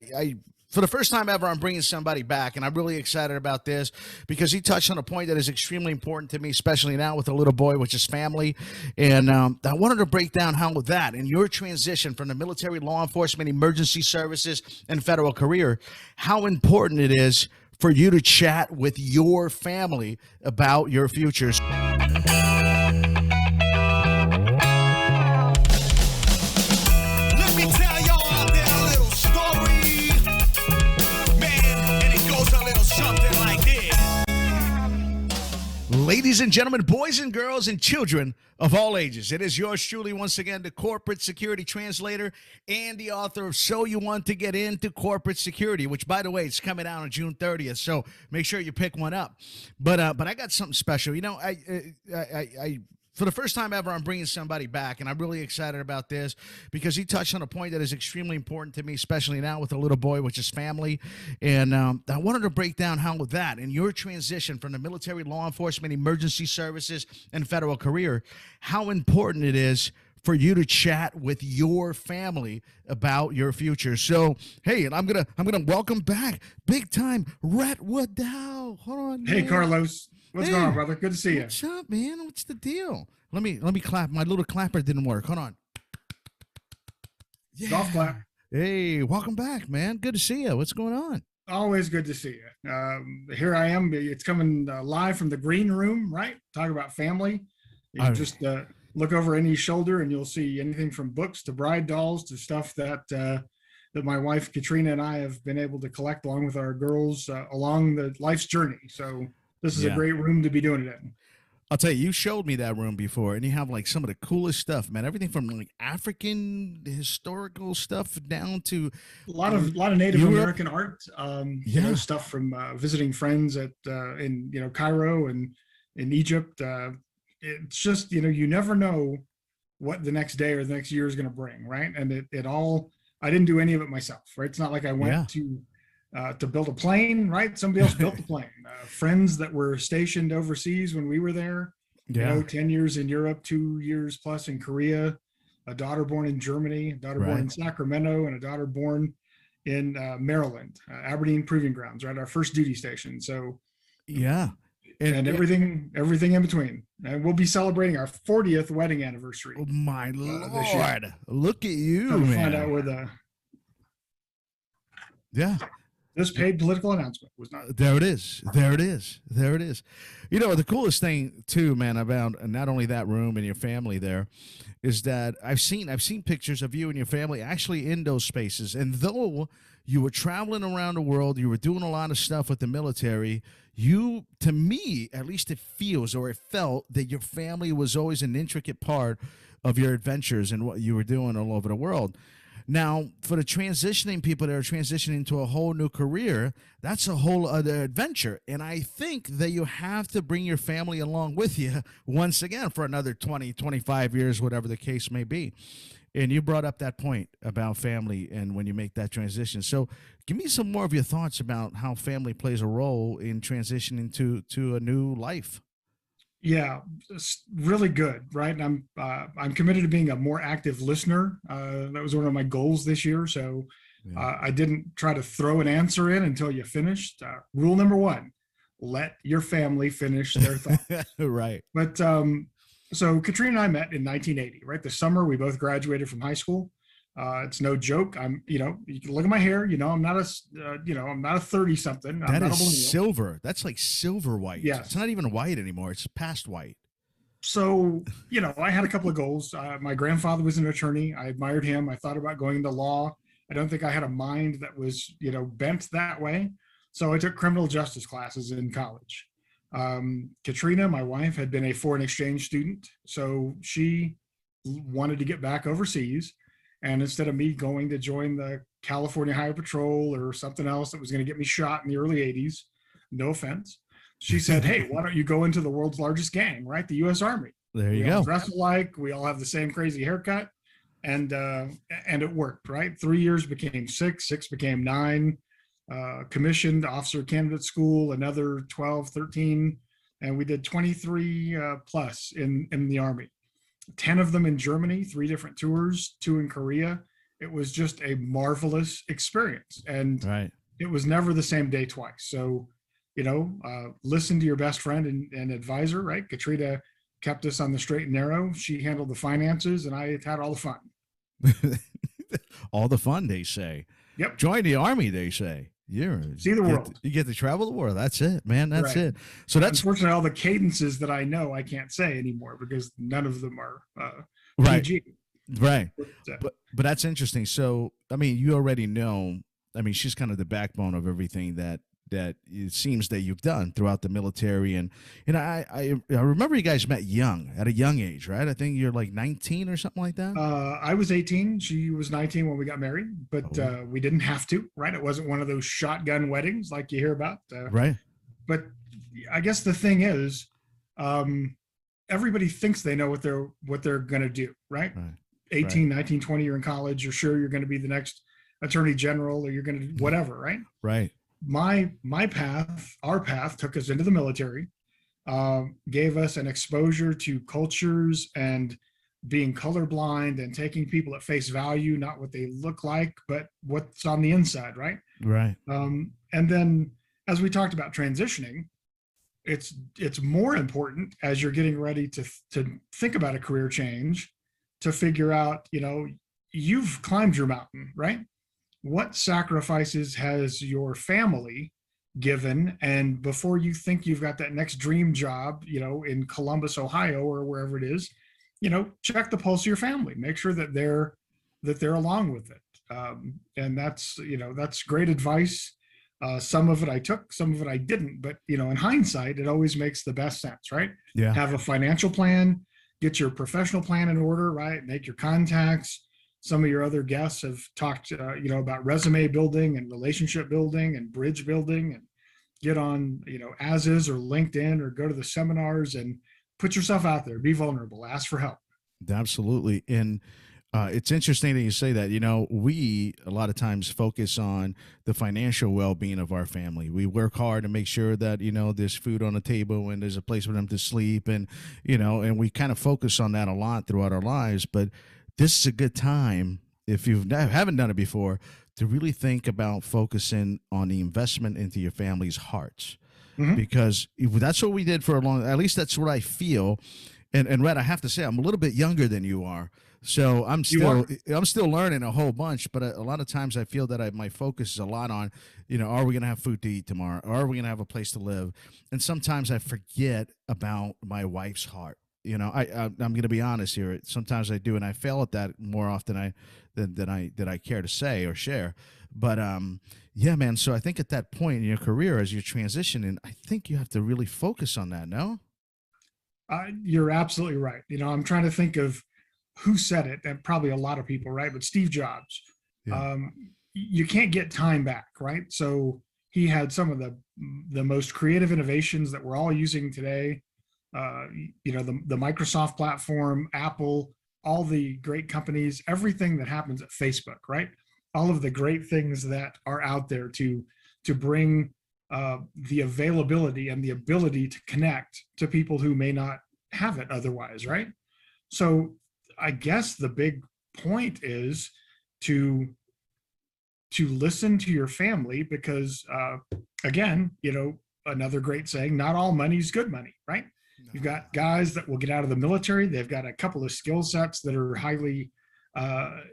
I for the first time ever, I'm bringing somebody back, and I'm really excited about this because he touched on a point that is extremely important to me, especially now with a little boy, which is family. And I wanted to break down how that in your transition from the military, law enforcement, emergency services, and federal career, how important it is for you to chat with your family about your futures. Let me tell y'all out there a little story, man, and it goes a little something like this. Ladies and gentlemen, boys and girls, and children of all ages, it is yours truly, once again, the corporate security translator and the author of So You Want to Get Into Corporate Security, which, by the way, it's coming out on June 30th, so make sure you pick one up. But I got something special. You know, I for the first time ever, I'm bringing somebody back, and I'm really excited about this because he touched on a point that is extremely important to me, especially now with a little boy, which is family. And I wanted to break down how that in your transition from the military, law enforcement, emergency services, and federal career, how important it is for you to chat with your family about your future. So, hey, and I'm gonna welcome back big time Rhett Waddell. Hold on, Hey, man. Carlos. What's Hey. going on, brother? Good to see you. What's up, man? What's the deal? Let me clap. My little clapper didn't work. Hold on. Yeah. Golf clap. Hey, welcome back, man. Good to see you. What's going on? Always good to see you. Here I am. It's coming live from the green room, right? Talk about family. You Oh. just look over any shoulder and you'll see anything from books to bride dolls to stuff that my wife Katrina and I have been able to collect along with our girls along the life's journey. So this is Yeah. a great room to be doing it in. I'll tell you showed me that room before, and you have like some of the coolest stuff, man. Everything from like African historical stuff down to A lot of Native Europe. American art. Yeah. Stuff from visiting friends at in Cairo and in Egypt. It's just you never know what the next day or the next year is going to bring, right? And it all. I didn't do any of it myself, right? It's not like I went to build a plane, right? Somebody else built the plane. Friends that were stationed overseas when we were there. Yeah. 10 years in Europe, 2 years plus in Korea. A daughter born in Germany, a daughter born in Sacramento, and a daughter born in Maryland, Aberdeen Proving Grounds, right? Our first duty station. So yeah. and everything in between. And we'll be celebrating our 40th wedding anniversary. Oh my this year. Lord. Look at you, Come to man. find out where the Yeah. this paid political announcement was not. There it is. There it is. There it is. You know, the coolest thing too, man, about not only that room and your family there is that I've seen pictures of you and your family actually in those spaces. And though you were traveling around the world, you were doing a lot of stuff with the military, to me, at least it feels or it felt that your family was always an intricate part of your adventures and what you were doing all over the world. Now, for the transitioning people that are transitioning to a whole new career, that's a whole other adventure. And I think that you have to bring your family along with you once again for another 20, 25 years, whatever the case may be. And you brought up that point about family and when you make that transition. So give me some more of your thoughts about how family plays a role in transitioning to a new life. Yeah, it's really good, right? And I'm committed to being a more active listener. That was one of my goals this year. So I didn't try to throw an answer in until you finished. Rule number one: let your family finish their thought. Right. But so Katrina and I met in 1980, right? The summer we both graduated from high school. It's no joke. You can look at my hair. I'm not a 30 something. That is silver. That's like silver white. Yes. It's not even white anymore. It's past white. So, I had a couple of goals. My grandfather was an attorney. I admired him. I thought about going into law. I don't think I had a mind that was, bent that way. So I took criminal justice classes in college. Katrina, my wife, had been a foreign exchange student. So she wanted to get back overseas. And instead of me going to join the California Highway Patrol or something else that was going to get me shot in the early 80s, no offense, she said, hey, why don't you go into the world's largest gang, right? The U.S. Army. There you We all go. dress alike. We all have the same crazy haircut. And it worked, right? 3 years became 6, 6 became 9, commissioned officer candidate school, another 12, 13. And we did 23 plus in the Army. 10 of them in Germany, 3 different tours, 2 in Korea, it was just a marvelous experience. And Right. it was never the same day twice. So, listen to your best friend and advisor, right? Katrina kept us on the straight and narrow. She handled the finances, and I had all the fun. All the fun, they say. Yep. Join the army, they say. See the world. You get to travel the world. That's it, man. That's Right. it. So that's Unfortunately, all the cadences that I know, I can't say anymore because none of them are right. PG. Right. But, But that's interesting. So, I mean, you already know, I mean, she's kind of the backbone of everything that it seems that you've done throughout the military. And I remember you guys met at a young age, right? I think you're like 19 or something like that. I was 18. She was 19 when we got married, but Oh. we didn't have to, right? It wasn't one of those shotgun weddings like you hear about. Right. But I guess the thing is, everybody thinks they know what they're going to do, right? Right. 18, 19, 20, you're in college. You're sure you're going to be the next attorney general, or you're going to whatever, right? Right. My path, our path, took us into the military, gave us an exposure to cultures and being colorblind and taking people at face value, not what they look like, but what's on the inside, right? Right. And then, as we talked about transitioning, it's more important as you're getting ready to think about a career change, to figure out, you've climbed your mountain, right? What sacrifices has your family given? And before you think you've got that next dream job, in Columbus, Ohio, or wherever it is, check the pulse of your family, make sure that they're along with it. And that's great advice. Some of it I took, some of it I didn't, but in hindsight, it always makes the best sense, right? Yeah. Have a financial plan, get your professional plan in order, right? Make your contacts. Some of your other guests have talked, about resume building and relationship building and bridge building, and get on, As Is or LinkedIn, or go to the seminars and put yourself out there, be vulnerable, ask for help. Absolutely. And it's interesting that you say that. We a lot of times focus on the financial well-being of our family. We work hard to make sure that, there's food on the table and there's a place for them to sleep. And, and we kind of focus on that a lot throughout our lives. But this is a good time, if you haven't done it before, to really think about focusing on the investment into your family's hearts. Mhm. Because that's what we did for a long, at least that's what I feel. And Red, I have to say, I'm a little bit younger than you are. So I'm still learning a whole bunch, but a lot of times I feel that my focus is a lot on, are we going to have food to eat tomorrow? Are we going to have a place to live? And sometimes I forget about my wife's heart. I'm going to be honest here. Sometimes I do, and I fail at that more often than I care to say or share. But yeah, man. So I think at that point in your career, as you're transitioning, I think you have to really focus on that. No? You're absolutely right. I'm trying to think of who said it, and probably a lot of people, right? But Steve Jobs. Yeah. You can't get time back, right? So he had some of the most creative innovations that we're all using today. The Microsoft platform, Apple, all the great companies, everything that happens at Facebook, right? All of the great things that are out there to bring the availability and the ability to connect to people who may not have it otherwise, right? So I guess the big point is to listen to your family, because again, another great saying, not all money's good money, right? You've got guys that will get out of the military. They've got a couple of skill sets that are highly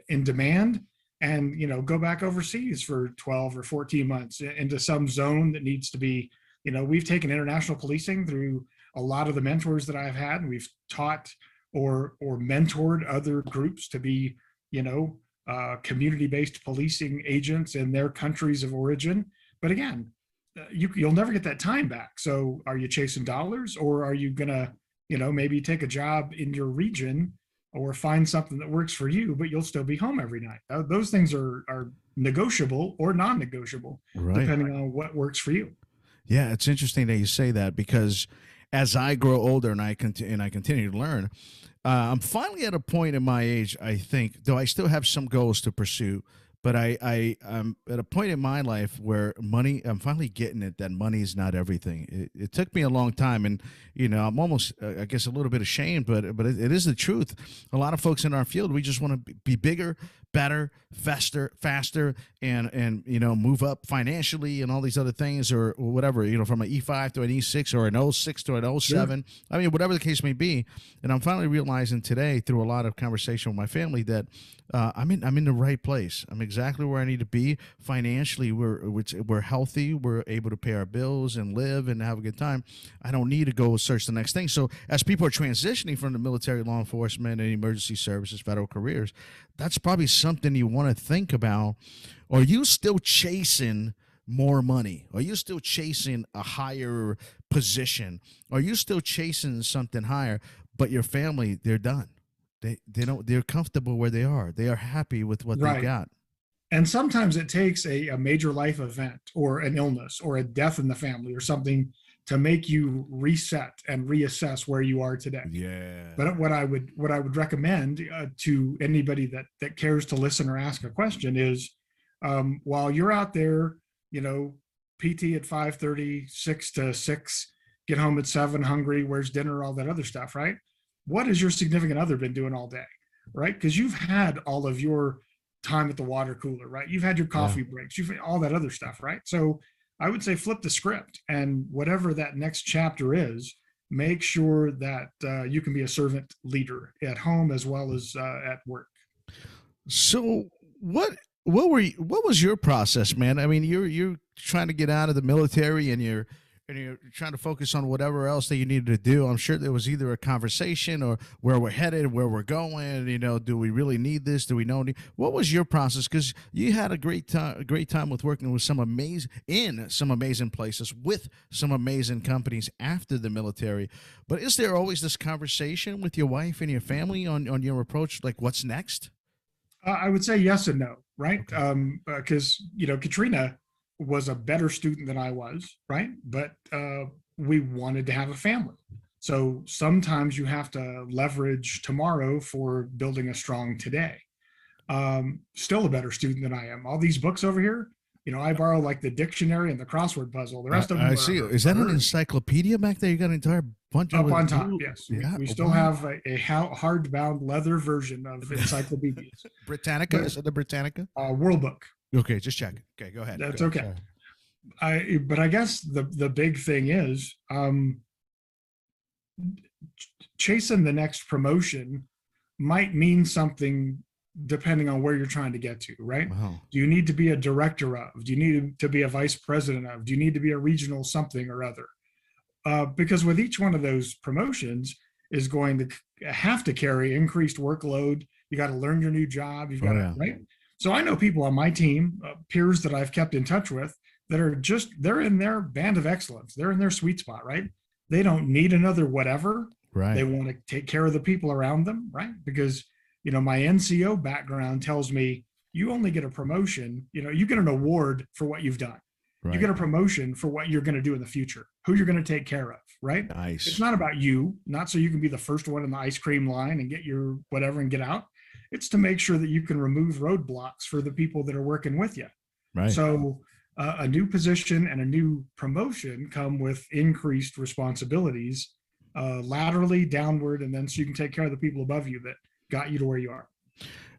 in demand, and go back overseas for 12 or 14 months into some zone that needs to be. We've taken international policing through a lot of the mentors that I've had, and we've taught or mentored other groups to be community-based policing agents in their countries of origin. But again, you'll never get that time back. So are you chasing dollars, or are you gonna, maybe take a job in your region or find something that works for you, but you'll still be home every night? Those things are negotiable or non-negotiable, Right. depending on what works for you. Yeah, it's interesting that you say that, because as I grow older and I continue to learn, I'm finally at a point in my age, I think, though I still have some goals to pursue, but I'm at a point in my life where I'm finally getting it, that money is not everything. It took me a long time, and I'm almost, I guess, a little bit ashamed, but it is the truth. A lot of folks in our field, we just want to be bigger, better, faster, and move up financially and all these other things, or whatever, from an E5 to an E6 or an 06 to an 07. Sure. I mean, whatever the case may be. And I'm finally realizing today, through a lot of conversation with my family, that I'm in the right place. I'm exactly where I need to be financially. We're healthy. We're able to pay our bills and live and have a good time. I don't need to go search the next thing. So as people are transitioning from the military, law enforcement, and emergency services, federal careers, that's probably something you want to think about. Are you still chasing more money? Are you still chasing a higher position? Are you still chasing something higher? But your family, they're done. They're comfortable where they are. They are happy with what they got. And sometimes it takes a major life event or an illness or a death in the family or something to make you reset and reassess where you are today. Yeah. But what I would recommend to anybody that cares to listen or ask a question is, while you're out there, PT at 5:30, 6 to 6, get home at 7, hungry, where's dinner, all that other stuff, right? What has your significant other been doing all day, right? Because you've had all of your time at the water cooler, right? You've had your coffee breaks, you've had all that other stuff, right? So I would say flip the script, and whatever that next chapter is, make sure that you can be a servant leader at home as well as at work. So what was your process, man? I mean, you're trying to get out of the military, and you're trying to focus on whatever else that you needed to do. I'm sure there was either a conversation or where we're headed, where we're going. Do we really need this? Do we know? What was your process? Because you had a great time with working with some amazing places with some amazing companies after the military. But is there always this conversation with your wife and your family on your approach, like what's next? I would say yes and no, right? Because Katrina was a better student than I was, right? But we wanted to have a family. So sometimes you have to leverage tomorrow for building a strong today. Still a better student than I am. All these books over here, I borrow like the dictionary and the crossword puzzle. The rest of them I see. Is that an encyclopedia back there? You got an entire bunch up on top. Yes. Yeah. We still have a hardbound leather version of encyclopedias. Britannica? Is it the Britannica? World Book. Okay, just check. Okay, go ahead. That's okay. But I guess the big thing is chasing the next promotion might mean something depending on where you're trying to get to, right? Wow. Do you need to be a director of? Do you need to be a vice president of? Do you need to be a regional something or other? Because with each one of those promotions is going to have to carry increased workload. You got to learn your new job. You've got to, right? So I know people on my team, peers that I've kept in touch with, that are they're in their band of excellence. They're in their sweet spot, right? They don't need another whatever. Right. They want to take care of the people around them, right? Because, my NCO background tells me you only get a promotion, you get an award for what you've done. Right. You get a promotion for what you're going to do in the future, who you're going to take care of, right? Nice. It's not about you, not so you can be the first one in the ice cream line and get your whatever and get out. It's to make sure that you can remove roadblocks for the people that are working with you. Right. So a new position and a new promotion come with increased responsibilities, laterally, downward, and then so you can take care of the people above you that got you to where you are.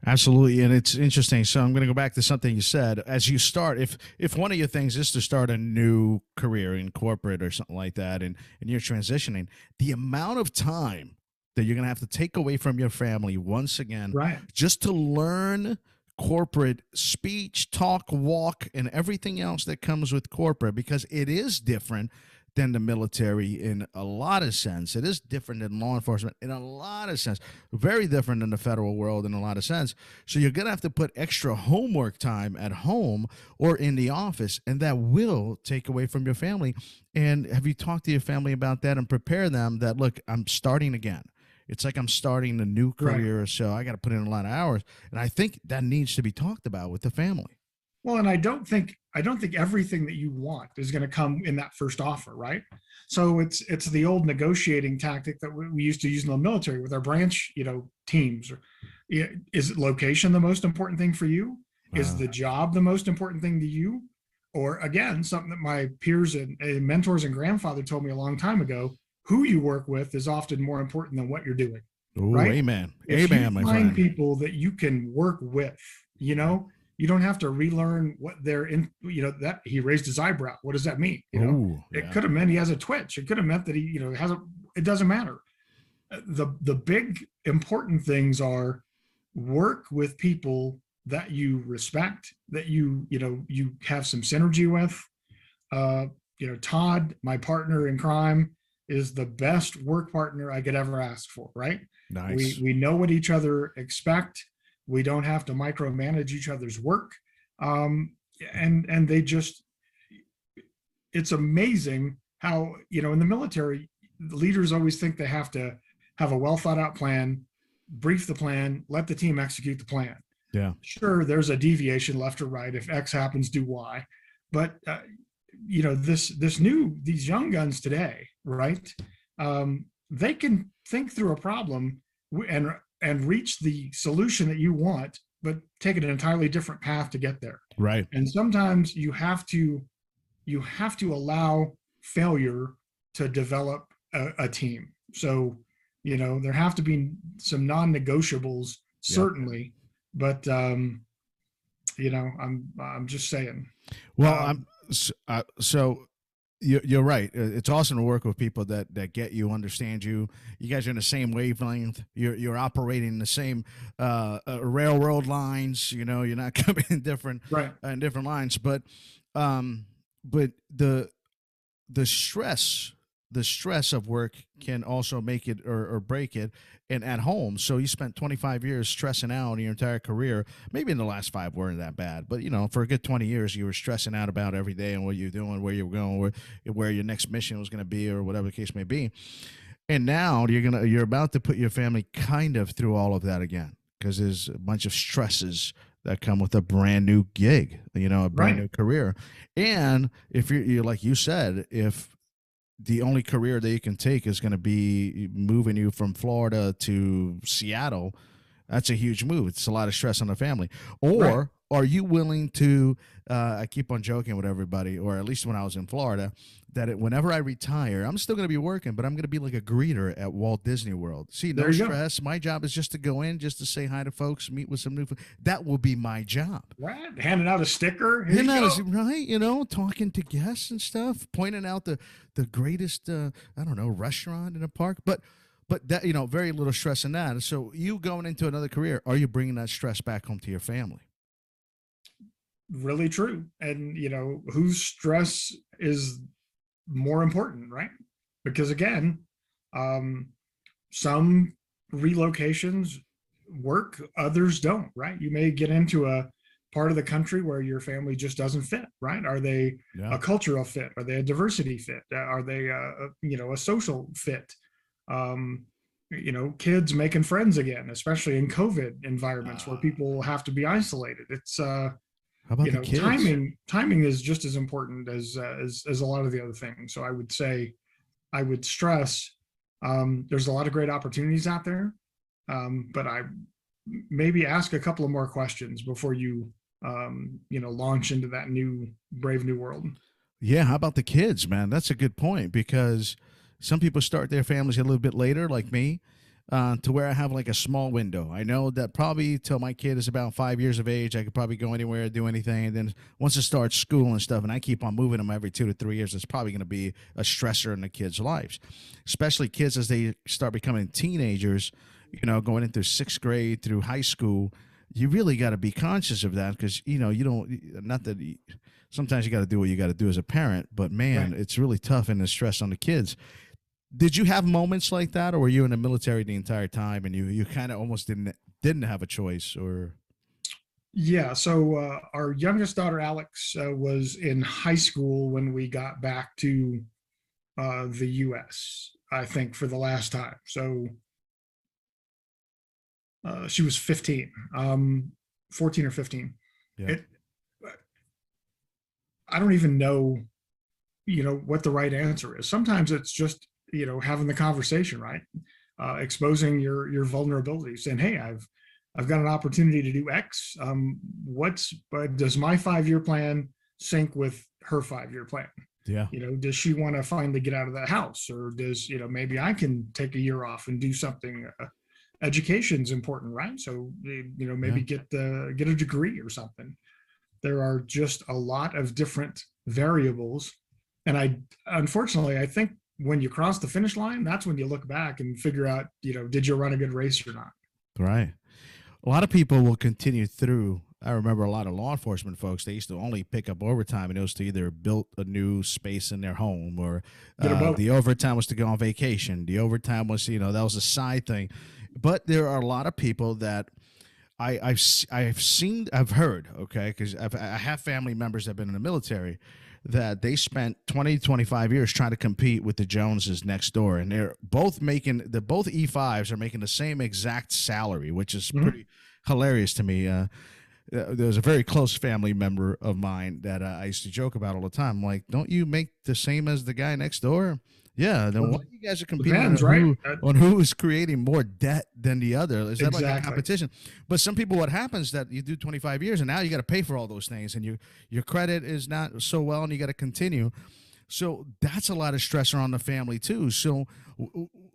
Absolutely. And it's interesting. So I'm going to go back to something you said. As you start, if one of your things is to start a new career in corporate or something like that, and you're transitioning, the amount of time that you're going to have to take away from your family once again, right, just to learn corporate speech, talk, walk, and everything else that comes with corporate, because it is different than the military in a lot of sense. It is different than law enforcement in a lot of sense. Very different than the federal world in a lot of sense. So you're going to have to put extra homework time at home or in the office, and that will take away from your family. And have you talked to your family about that and prepare them that, look, I'm starting again. It's like I'm starting a new career, right, so I got to put in a lot of hours. And I think that needs to be talked about with the family. Well, and I don't think everything that you want is going to come in that first offer, right? So it's the old negotiating tactic that we used to use in the military with our branch, teams. Is location the most important thing for you? Wow. Is the job the most important thing to you? Or again, something that my peers and mentors and grandfather told me a long time ago: who you work with is often more important than what you're doing. Ooh, right? Amen. If amen, you my find friend. people that you can work with You know, you don't have to relearn what they're in. You know, that he raised his eyebrow. What does that mean? You know, Oh, it yeah. could have meant he has a twitch. It could have meant that he, you know, has a. It doesn't matter. The big important things are work with people that you respect, that you know you have some synergy with. Uh, you know, Todd, my partner in crime, is the best work partner I could ever ask for. Right? Nice. We know what each other expect. We don't have to micromanage each other's work, and they just. It's amazing how, you know, in the military, leaders always think they have to have a well thought out plan, brief the plan, let the team execute the plan. Yeah. Sure, there's a deviation left or right. If X happens, do Y. But you know, these young guns today, right? They can think through a problem and reach the solution that you want, but take an entirely different path to get there. Right. And sometimes you have to allow failure to develop a team. So, you know, there have to be some non-negotiables, certainly, but you know, I'm just saying. Well, so you're right. It's awesome to work with people that get you, understand you. You guys are in the same wavelength. You're operating the same railroad lines. You know, you're not coming in different lines, but the stress of work can also make it or break it. And at home, so you spent 25 years stressing out your entire career. Maybe in the last 5 weren't that bad, but you know, for a good 20 years, you were stressing out about every day and what you're doing, where you were going, where your next mission was going to be, or whatever the case may be. And now you're about to put your family kind of through all of that again, because there's a bunch of stresses that come with a brand new gig, you know, a brand new career. And if you're like you said, if the only career that you can take is going to be moving you from Florida to Seattle, that's a huge move. It's a lot of stress on the family. Or are you willing to, I keep on joking with everybody, or at least when I was in Florida, that whenever I retire, I'm still going to be working, but I'm going to be like a greeter at Walt Disney World. See, no stress. My job is just to go in, just to say hi to folks, meet with some new folks. That will be my job. Right. Handing out a sticker. Right. You know, talking to guests and stuff, pointing out the greatest, I don't know, restaurant in a park. But that, you know, very little stress in that. So you going into another career, are you bringing that stress back home to your family? Really true. And, you know, whose stress is more important, right? Because again, some relocations work, others don't, right? You may get into a part of the country where your family just doesn't fit, right? Are they a cultural fit? Are they a diversity fit? Are they you know, a social fit? You know, kids making friends again, especially in COVID environments where people have to be isolated. It's how about you know, the kids? timing is just as important as a lot of the other things. So I would say, I would stress, there's a lot of great opportunities out there, but I maybe ask a couple of more questions before you you know, launch into that brave new world. Yeah, how about the kids, man? That's a good point, because some people start their families a little bit later, like me, to where I have like a small window. I know that probably till my kid is about 5 years of age, I could probably go anywhere, do anything. And then once it starts school and stuff, and I keep on moving them every 2 to 3 years, it's probably going to be a stressor in the kids' lives, especially kids as they start becoming teenagers, you know, going into 6th grade through high school. You really got to be conscious of that, because, you know, you don't, not that sometimes you got to do what you got to do as a parent, but man, it's really tough and the stress on the kids. Did you have moments like that, or were you in the military the entire time and you kind of almost didn't have a choice? Or Yeah, so our youngest daughter Alex was in high school when we got back to the U.S., I think, for the last time. So she was 15, 14 or 15. yeah. I don't even know, you know, what the right answer is. Sometimes it's just, you know, having the conversation, right? Exposing your vulnerabilities, saying, hey, I've got an opportunity to do X. Does my 5-year plan sync with her 5-year plan? Yeah. You know, does she want to finally get out of that house, or does, you know, maybe I can take a year off and do something education's important, right? So maybe get a degree or something. There are just a lot of different variables, and unfortunately I think when you cross the finish line, that's when you look back and figure out, did you run a good race or not? Right. A lot of people will continue through. I remember a lot of law enforcement folks, they used to only pick up overtime, and it was to either build a new space in their home, or Get a boat. the overtime was to go on vacation. The overtime was, that was a side thing. But there are a lot of people that I've heard, okay, because I have family members that have been in the military, that they spent 20, 25 years trying to compete with the Joneses next door. And they're both both E5s are making the same exact salary, which is pretty hilarious to me. There's a very close family member of mine that I used to joke about all the time. I'm like, don't you make the same as the guy next door? Yeah, then why you guys are competing on who is creating more debt than the other? Is that like a competition? But some people, what happens that you do 25 years and now you got to pay for all those things, and your credit is not so well, and you got to continue. So that's a lot of stressor on the family too. So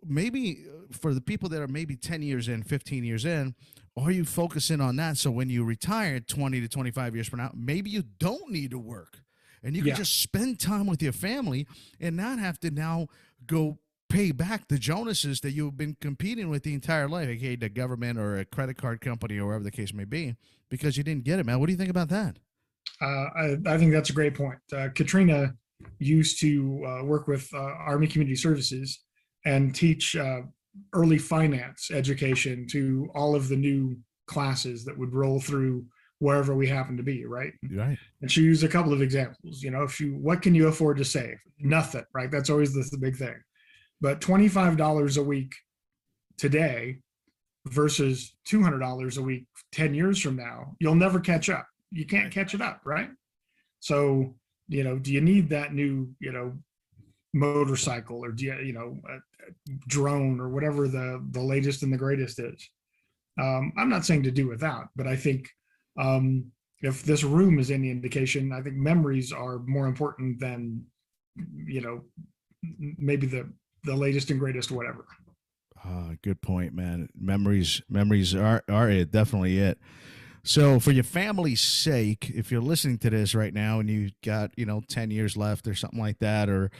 maybe for the people that are maybe 10 years in, 15 years in, are you focusing on that? So when you retire 20 to 25 years from now, maybe you don't need to work, and you can just spend time with your family and not have to now go pay back the Jonases that you've been competing with the entire life, aka the government or a credit card company or wherever the case may be, because you didn't get it, man. What do you think about that? I think that's a great point. Katrina used to work with Army Community Services and teach early finance education to all of the new classes that would roll through wherever we happen to be, right? Right. And she used a couple of examples. What can you afford to save? Nothing, right? That's always the big thing. But $25 a week today versus $200 a week 10 years from now, you'll never catch up. You can't catch it up, right? So, do you need that new, motorcycle, or do you, a drone, or whatever the latest and the greatest is? I'm not saying to do without, but I think if this room is any indication, I think memories are more important than, maybe the latest and greatest, whatever. Good point, man. Memories are it, definitely it. So for your family's sake, if you're listening to this right now and you got, 10 years left or something like that, or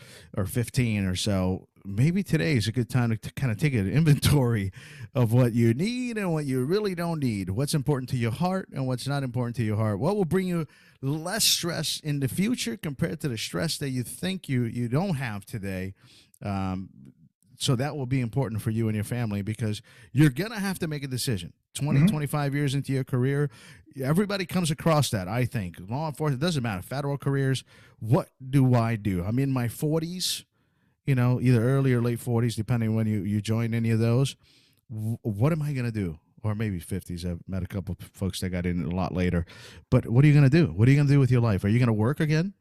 15 or so, maybe today is a good time to kind of take an inventory of what you need and what you really don't need, what's important to your heart and what's not important to your heart, what will bring you less stress in the future compared to the stress that you think you don't have today. So that will be important for you and your family, because you're going to have to make a decision. 20, 25 years into your career, everybody comes across that, I think. Law enforcement, doesn't matter, federal careers, what do I do? I'm in my 40s, either early or late 40s, depending on when you join any of those. What am I going to do? Or maybe 50s. I've met a couple of folks that got in a lot later. But what are you going to do? What are you going to do with your life? Are you going to work again?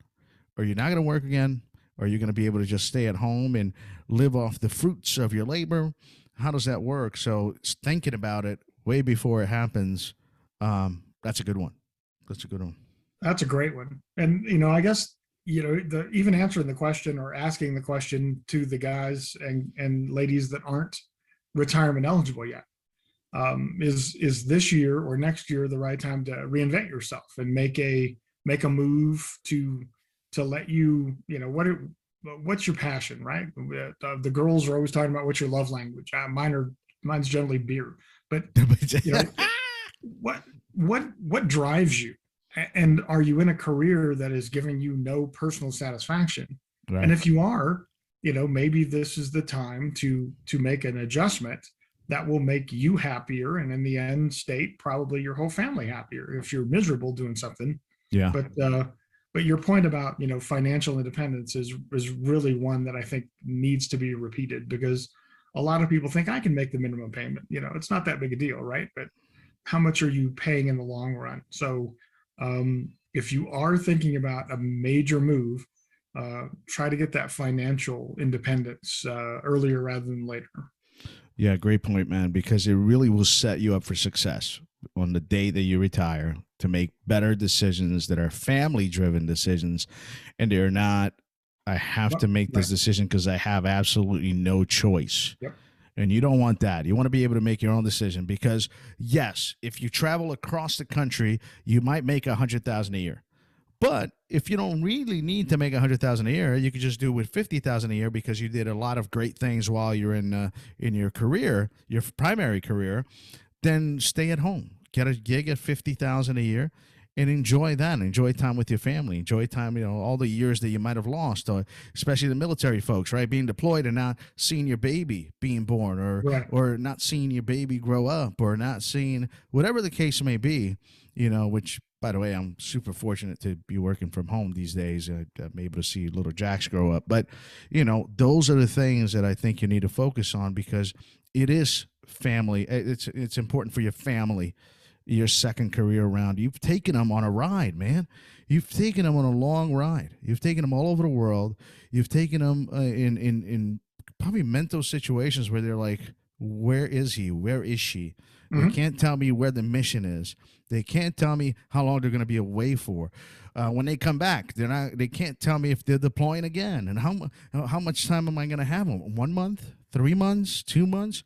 Or are you not going to work again? Or are you going to be able to just stay at home and live off the fruits of your labor? How does that work? So thinking about it way before it happens, that's a good one. That's a good one. That's a great one. And, I guess, even answering the question or asking the question to the guys and ladies that aren't retirement eligible yet, is this year or next year the right time to reinvent yourself and make a move to let you, what's your passion, right? The girls are always talking about what's your love language. Mine's generally beer, but what drives you? And are you in a career that is giving you no personal satisfaction? Right. And if you are, maybe this is the time to make an adjustment that will make you happier, and in the end state probably your whole family happier if you're miserable doing something. Yeah. But your point about, financial independence is really one that I think needs to be repeated, because a lot of people think I can make the minimum payment. It's not that big a deal, right? But how much are you paying in the long run? So if you are thinking about a major move, try to get that financial independence earlier rather than later. Yeah, great point, man, because it really will set you up for success on the day that you retire, to make better decisions that are family-driven decisions, and they're not, I have to make this decision because I have absolutely no choice. Yep. And you don't want that. You want to be able to make your own decision because, yes, if you travel across the country, you might make 100,000 a year. But if you don't really need to make 100,000 a year, you could just do it with 50,000 a year because you did a lot of great things while you're in your career, your primary career. Then stay at home, get a gig at 50,000 a year, and enjoy that. Enjoy time with your family. Enjoy time, all the years that you might have lost, or especially the military folks, right? Being deployed and not seeing your baby being born, or not seeing your baby grow up, or not seeing whatever the case may be. Which, by the way, I'm super fortunate to be working from home these days. I'm able to see little Jacks grow up. But, those are the things that I think you need to focus on because it is family. It's important for your family, your second career around. You've taken them on a ride, man. You've taken them on a long ride. You've taken them all over the world. You've taken them in probably mental situations where they're like, where is he? Where is she? Mm-hmm. They can't tell me where the mission is. They can't tell me how long they're going to be away for. When they come back, they can't tell me if they're deploying again. And how much time am I going to have them? 1 month, 3 months, 2 months?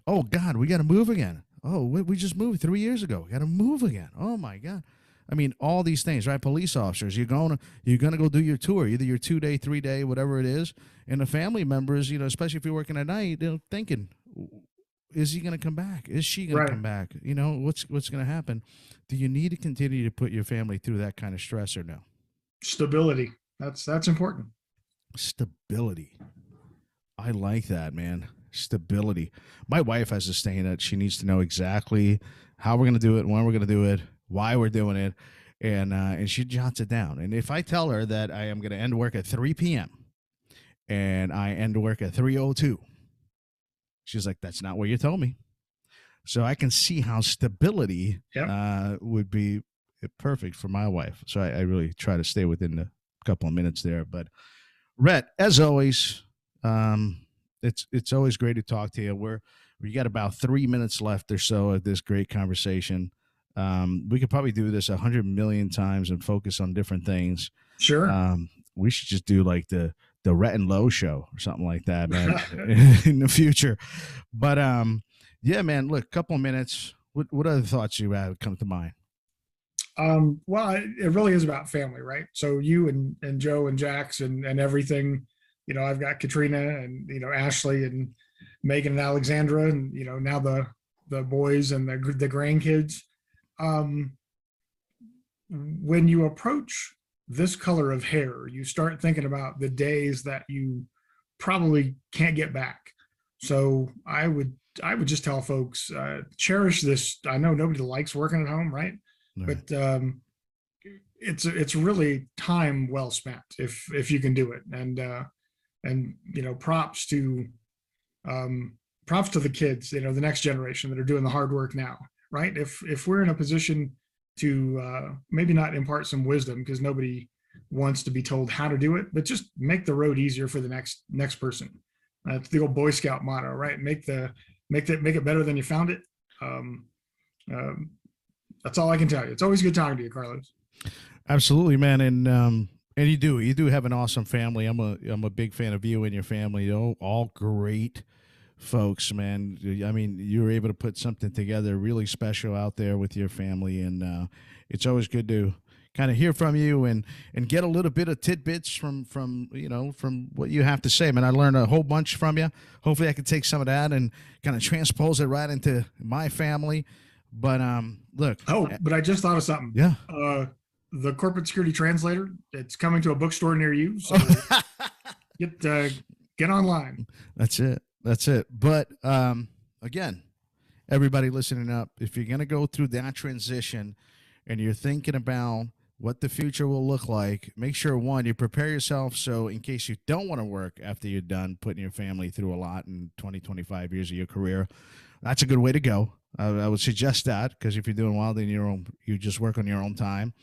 Oh God, we got to move again. Oh, we just moved 3 years ago. Got to move again. Oh my God. I mean, all these things, right? Police officers, you're gonna go do your tour, either your 2 day, 3 day, whatever it is. And the family members, especially if you're working at night, they're thinking, is he going to come back? Is she going to come back? What's going to happen? Do you need to continue to put your family through that kind of stress or no? Stability. That's important. Stability. I like that, man. Stability. My wife has this saying that she needs to know exactly how we're going to do it, when we're going to do it, why we're doing it, and she jots it down. And if I tell her that I am going to end work at 3 p.m. and I end work at 3:02, she's like, "That's not what you told me." So I can see how stability would be perfect for my wife. So I really try to stay within the couple of minutes there. But Rhett, as always, it's always great to talk to you. We got about 3 minutes left or so of this great conversation. We could probably do this 100 million times and focus on different things. Sure. We should just do like the Rhett and Lowe show or something like that, man, in the future. But yeah, man, look, couple of minutes. What other thoughts you have come to mind? Well, it really is about family, right? So you and Joe and Jax and everything, I've got Katrina and, Ashley and Megan and Alexandra and, now the boys and the grandkids. When you approach this color of hair, you start thinking about the days that you probably can't get back. So I would just tell folks, cherish this. I know nobody likes working at home, right? But it's really time well spent if you can do it. And props to the kids, the next generation that are doing the hard work now, right? If we're in a position to maybe not impart some wisdom, because nobody wants to be told how to do it, but just make the road easier for the next person. That's the old Boy Scout motto, right? Make it better than you found it. That's all I can tell you. It's always good talking to you, Carlos. Absolutely, man. And you do have an awesome family. I'm a big fan of you and your family. All great folks, man. I mean, you were able to put something together really special out there with your family, and it's always good to kind of hear from you and get a little bit of tidbits from what you have to say, man. I learned a whole bunch from you. Hopefully I can take some of that and kind of transpose it right into my family. But look. Oh, but I just thought of something. Yeah. The Corporate Security Translator, it's coming to a bookstore near you. So get online. That's it. But again, everybody listening up, if you're going to go through that transition and you're thinking about what the future will look like, make sure, one, you prepare yourself so in case you don't want to work after you're done putting your family through a lot in 20, 25 years of your career, that's a good way to go. I would suggest that, because if you're doing well, then you just work on your own time.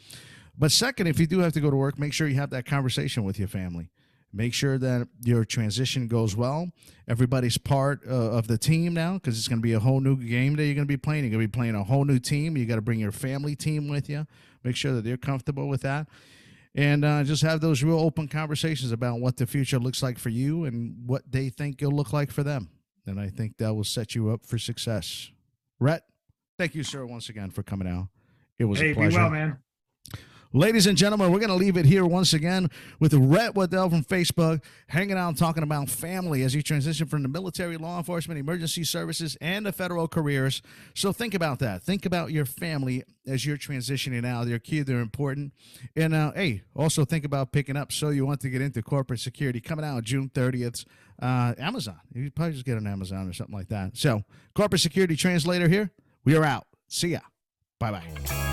But second, if you do have to go to work, make sure you have that conversation with your family. Make sure that your transition goes well. Everybody's part of the team now, because it's going to be a whole new game that you're going to be playing. You're going to be playing a whole new team. You got to bring your family team with you. Make sure that they're comfortable with that. And just have those real open conversations about what the future looks like for you and what they think it'll look like for them. And I think that will set you up for success. Rhett, thank you, sir, once again for coming out. It was a pleasure. Be well, man. Ladies and gentlemen, we're going to leave it here once again with Rhett Waddell from Facebook, hanging out and talking about family as you transition from the military, law enforcement, emergency services, and the federal careers. So think about that. Think about your family as you're transitioning out. They're key, they're important. And, hey, also think about picking up So You Want to Get Into Corporate Security, coming out June 30th. Amazon. You could probably just get it on Amazon or something like that. So, Corporate Security Translator here. We are out. See ya. Bye-bye.